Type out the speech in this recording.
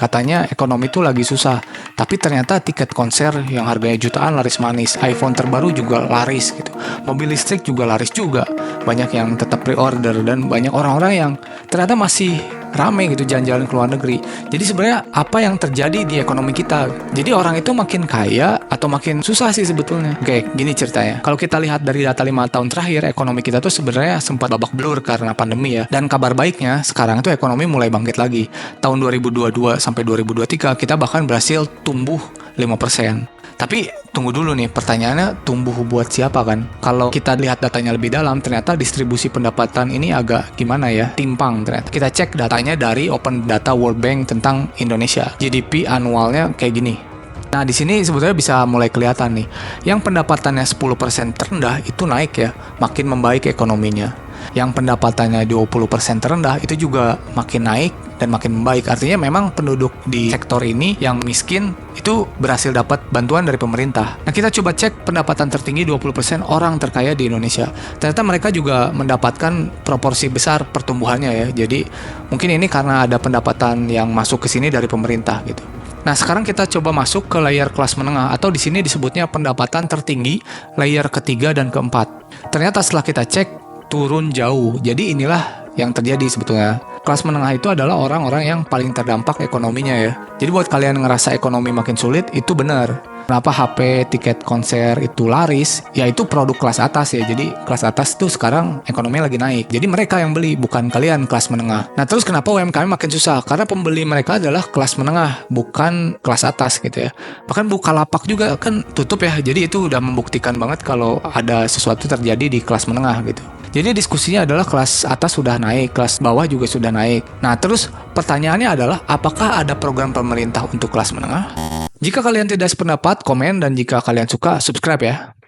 Katanya ekonomi itu lagi susah, tapi ternyata tiket konser yang harganya jutaan laris manis, iPhone terbaru juga laris gitu, mobil listrik juga laris juga, banyak yang tetap pre-order dan banyak orang-orang yang ternyata masih rame gitu jalan-jalan ke luar negeri. Jadi sebenarnya apa yang terjadi di ekonomi kita? Jadi orang itu makin kaya atau makin susah sih sebetulnya? Oke, gini ceritanya. Kalau kita lihat dari data 5 tahun terakhir, ekonomi kita tuh sebenarnya sempat babak belur karena pandemi ya. Dan kabar baiknya sekarang tuh ekonomi mulai bangkit lagi. Tahun 2022 sampai 2023 kita bahkan berhasil tumbuh 5%. Tapi tunggu dulu nih, pertanyaannya tumbuh buat siapa kan? Kalau kita lihat datanya lebih dalam, ternyata distribusi pendapatan ini agak gimana ya? Timpang ternyata. Kita cek datanya dari Open Data World Bank tentang Indonesia. GDP annualnya kayak gini. Nah, di sini sebetulnya bisa mulai kelihatan nih. Yang pendapatannya 10% terendah itu naik ya, makin membaik ekonominya. Yang pendapatannya 20% terendah itu juga makin naik dan makin membaik. Artinya memang penduduk di sektor ini yang miskin itu berhasil dapat bantuan dari pemerintah. Nah, kita coba cek pendapatan tertinggi 20% orang terkaya di Indonesia. Ternyata mereka juga mendapatkan proporsi besar pertumbuhannya ya. Jadi mungkin ini karena ada pendapatan yang masuk ke sini dari pemerintah gitu. Nah, sekarang kita coba masuk ke layer kelas menengah atau di sini disebutnya pendapatan tertinggi, layer ketiga dan keempat. Ternyata setelah kita cek turun jauh. Jadi inilah yang terjadi sebetulnya. Kelas menengah itu adalah orang-orang yang paling terdampak ekonominya ya. Jadi buat kalian ngerasa ekonomi makin sulit, itu benar. Kenapa HP, tiket konser itu laris? Ya itu produk kelas atas ya. Jadi kelas atas tuh sekarang ekonomi lagi naik. Jadi mereka yang beli, bukan kalian kelas menengah. Nah terus kenapa UMKM makin susah? Karena pembeli mereka adalah kelas menengah, bukan kelas atas gitu ya. Bahkan Bukalapak juga kan tutup ya. Jadi itu udah membuktikan banget kalau ada sesuatu terjadi di kelas menengah gitu. Jadi diskusinya adalah kelas atas sudah naik, kelas bawah juga sudah naik. Nah terus pertanyaannya adalah apakah ada program pemerintah untuk kelas menengah? Jika kalian tidak sependapat, komen, dan jika kalian suka, subscribe ya.